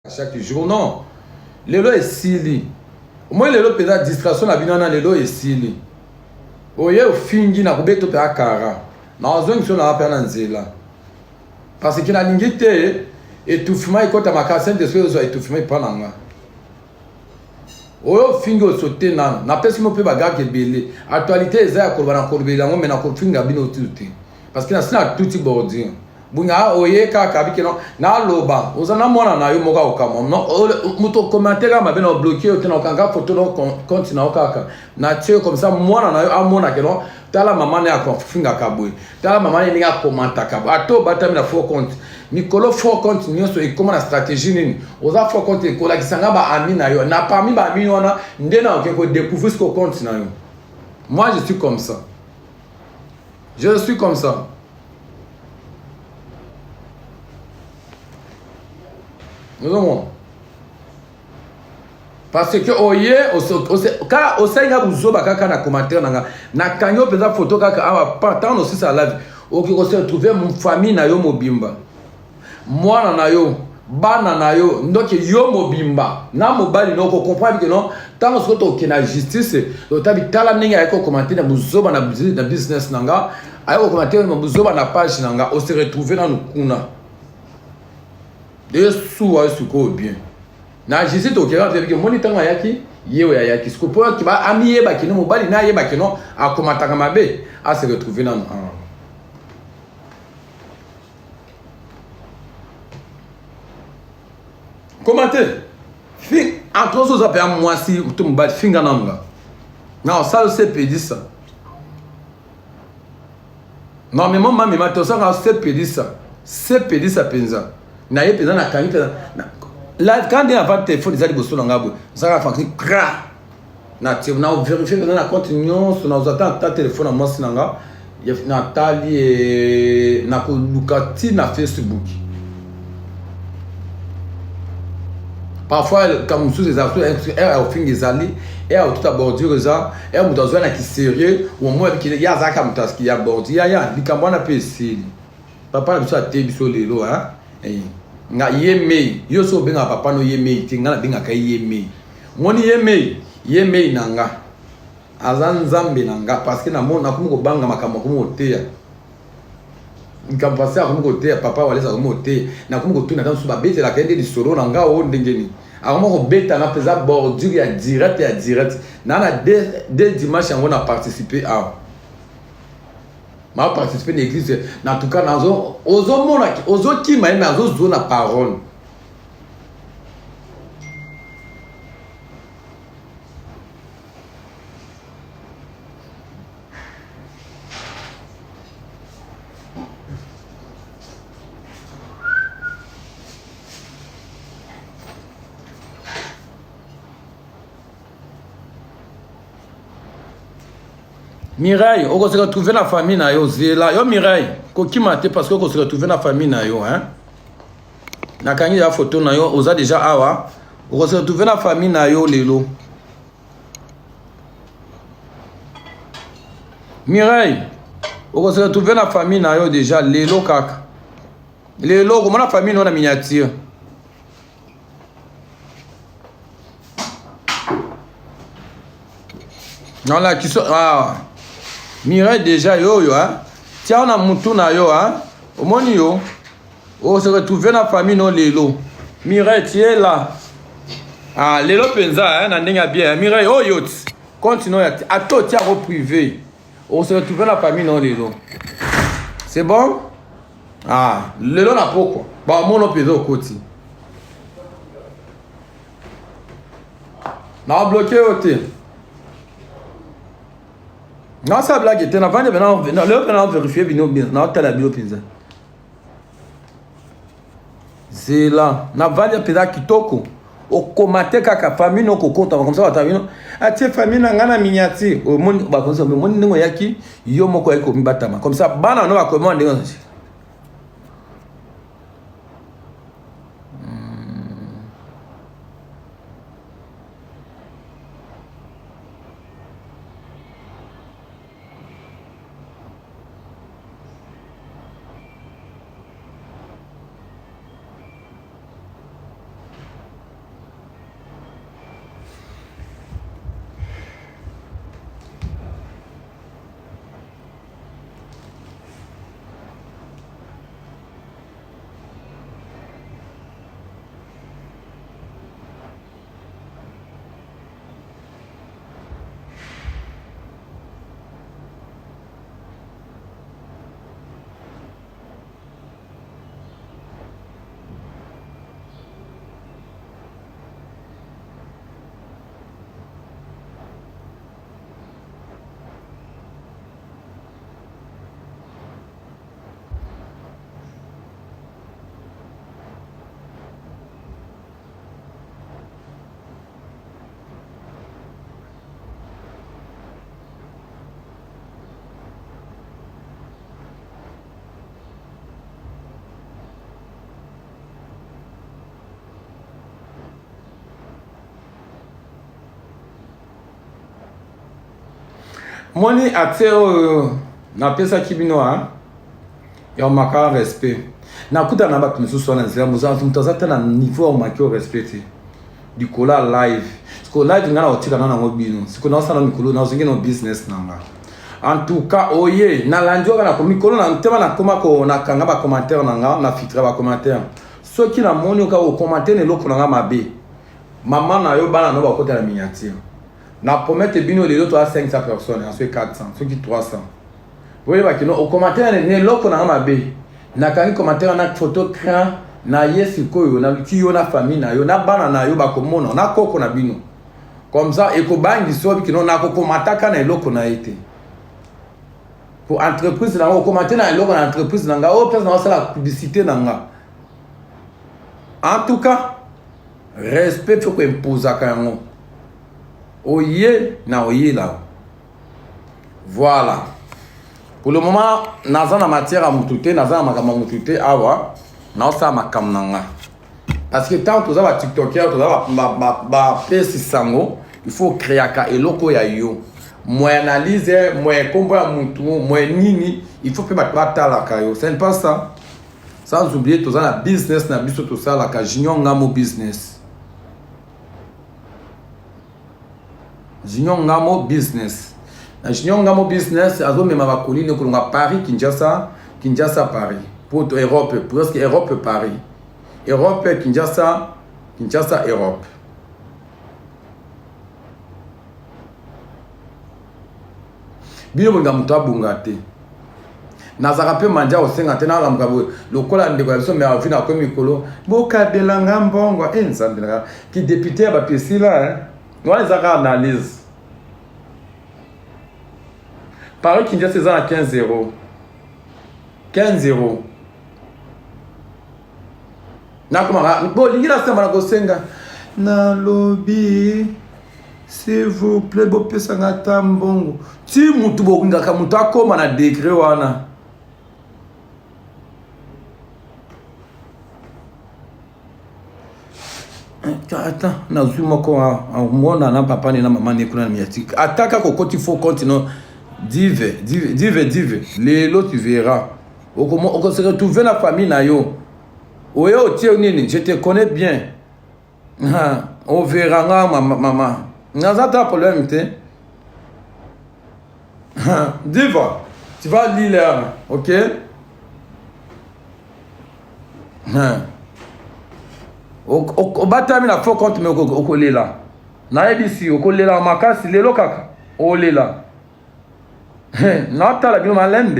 chaque jour. Non. Lelo est sili. Moi, lelo pesa distraction na binana lelo est sili. Oye ofingi na kubeto pe akara. Na ozongi so na apena nzela. Parce que na lingite étouffement ikota makasa ndeswe zo étouffement pananga. Oyo fingi osote na pesi mo pe bagarde belé. Actualité eza ya kolba na kolbela ngo mena ko finga bino tuti. Parce que na sina tuti bordin. Bunga oye kaka bikeno na loba ozana mona na yo moka okamo no muto commentaire ma beno bloquer otena okanga photo no compte na okaka na tio comme ça mona na yo amona keno tala mama ne akofinga kabwe tala mama ne nga commenta kabwe ato batami na faux compte mikolo faux compte nyonso e comment na stratégie nini oza faux compte e kola kisanga ba ami na yo na parmi ba ami wana ndena okeko découvrir ce compte na yo. Moi je suis comme ça. Je suis comme ça. Parce que oye quand osenga buzoba kaka na commentaire nanga na kanyo peza photo kaka awa partant aussi ça live oki ko se retrouver mon famille na yo mobimba mwana na yo bana na yo ndoki yo mobimba na mobali no ko comprendre que non tant que to kina justice to tabi tala ninga ko commenter na buzoba na business nanga ayo commenter na buzoba na page nanga o se retrouver na nukuna de sous à ce qu'on bien. Na jésus to kera te que monitanga yaki yewe ya yaki ce pour ki ba ami yeba ki no mobali na yeba ki no a komataka mabe a se retrouver na commenter fin entre autres ça peut moi si tout mobali finga nanga non ça c'est pédi ça non mais mon mami mato ça c'est pédi ça penza na ye peza na kangi peza la quand il avant téléphone des aliboso na ngabo ça va faire cra na tu na vérifier que na compte nyonso na uzata ta téléphone na mwasi nanga ya na tali na ko lukati na Facebook parfois comme sous les affaires elle au fin des ali et au tout à bordure ça et mu dans na qui sérieux au moins qui ya za ka mutaski ya bordure ya likambana pesi papa biso ate biso lelo hein nga yeme yo so benga papa no yeme tinga na benga ka yeme moni yeme nanga azanzambe nanga parce que na mona ko banga makambo ko moteya nkambasa ko moteya papa wale za ko moteya na ko tuna dans ba bete la kende di solo nanga o ndengeni avant ko beta na pesa bordure ya direct na deux dimanches on a participé à ma participer à l'église en tout cas nazo ozo mona ozo ki ma nazo zo na parole Mireille, on se retrouve la famille na yo zela yo Mireille ko kimate parce que on se retrouve la famille na yo hein na kangi ya photo na yo oza déjà awa on se retrouve la famille na yo lelo Mireille on se retrouve la famille na yo déjà lelo kaka lelo comment la famille no na miniature non là qui sont Mireille déjà yo hein tiens on a mutu na yo hein au moni yo on se retrouve dans la famille no lelo Mireille tu es là ah lelo penza hein na ndinga bien Mireille oh yo continue à toi tiens au privé on se retrouve dans la famille no lelo c'est bon ah lelo na pourquoi bah mon opézo au côté na bloqué hôtel. Non, ça blague était avant de venir vérifier bien non telle bio pizza. C'est là, na vale pizza kitoko. O komate kaka famille no ko compte comme ça batavino. Atie famille na ngana miniati. O mon ba comme ça mon ningo yaki yo moko yako mbatama. Comme ça bana no ba commande. Moni ate na pesa kibino ya maka respect. Na kuta na ba kumisusu na nzela mutazata na niveau au makio respect. Du kola live. Siko live ngana otika na ngobino. Siko na sana mikolo na zingi no business nanga. En tout cas, oye, na landio na komikolo na ntema na koma ko na kanga ba commentaire nanga na filtre ba commentaire. Ceux qui na moni ka o commenter ne loko nanga mabe. Maman na yo bana no ba kota la miniature. Na promette bino les autres à 500 personnes, ensuite 400, ceux qui 300. Vous voyez ba kino o commentaire ne loko nanga mabe. Na kangi commentaire na photo cran na yesi koyo na kiyo na famille na yo na bana na yo ba komona na koko na bino. Comme ça et ko bangi so bi kino na ko komataka na loko na été. Pour entreprise na o commenter na eloko na entreprise na nga o place na la publicité na nga. En tout cas, respect faut que imposer kango. Oye na oye là. Voilà. Pour le moment, naza na matière à mutute, naza na makama mutute awa, na sa makam nanga. Parce que tant que ça TikToker, tout ça ba pesi sango, il faut créer ka eloko ya yo. Moi analyse, moi comprendre mutu, moi nini, il faut que ba trata la kayo. C'est pas ça. Sans oublier tout ça la business na biso tout ça la ka junior ngamo business. Junior ngamo business. Na junior ngamo business azo mema ba colline ko nga Paris Kinshasa, Kinshasa Paris. Pour Europe, presque Europe Paris. Europe Kinshasa, Kinshasa Europe. Bino bonga muto abungate. Nazaka pe manja osenga tena la mukabo lokola ndeko biso me avina ko mikolo boka belanga mbongo nzambela ki député ba pesila Wana zaka analyse. Paris Kinshasa c'est à 15-0. 15-0. Nakomara bo lingira sema na kosenga na lobby. S'il vous plaît, bo pesa ngata mbongo. Ti mutu bo ngaka mutu akoma na décret wana. Attends, na zuma ko mona na papa ni na mama ni kuna miatique. Ataka ko koti faut continuer. Dive. Lelo tu verras. On se retrouver la famille na yo. Oyo tie nini, je te connais bien. On verra maman. N'a pas de problème, Diva, tu vas lire là, ok? Au bâtiment, il faut qu'on te mette au collet là. Na ici, au collet là, ma casse, il est là, kaka. Au lait là. Na ta la bien malembe.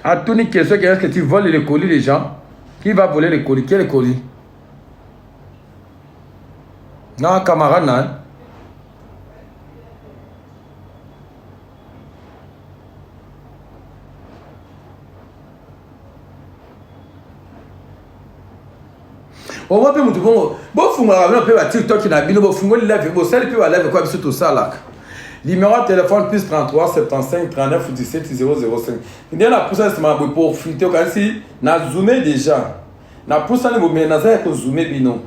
À toute une question, est-ce que tu voles les colis des gens? Qui va voler les colis? Quel colis? Non, camarade, non. On va faire bon, TikTok na bino, bon, live, bon, ça peut aller quoi, tout ça là. Numéro de téléphone plus 33 75 39 17 005. Il y a la pousse pour filtrer quand si na zoomé déjà. Na pousse na mais na ça ko zoomer bino.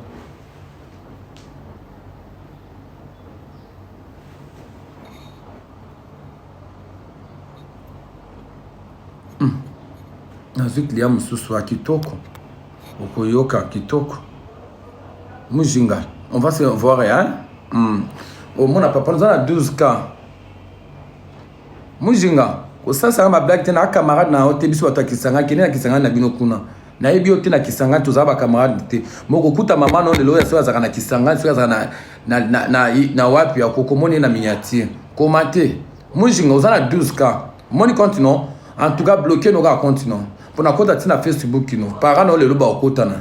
Na zik liam mususu wa kitoko. Okoyoka kitoko. Mujinga. On va se voir hein. Au moins, papa nous a 12 cas. Mujinga, au sens où ma blague tena camarade na hote biso atakisanga kene na kisanga na bino kuna. Na yebi ote na kisanga to za ba camarade te. Moko kuta mama no lelo ya so za na kisanga so za na wapi ya kokomoni na miniature. Commenter. Mujinga aux a 12 cas. Moni continue. En tout cas bloquer nos gars continue. Pour na kota tina Facebook kino. Para no lelo ba okota na.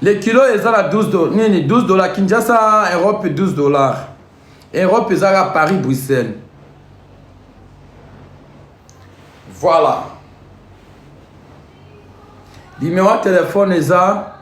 Le kilo est à 12 $. 12 $. Kinshasa, Europe, 12 $. Europe est à Paris, Bruxelles. Voilà. Numéro de téléphone est à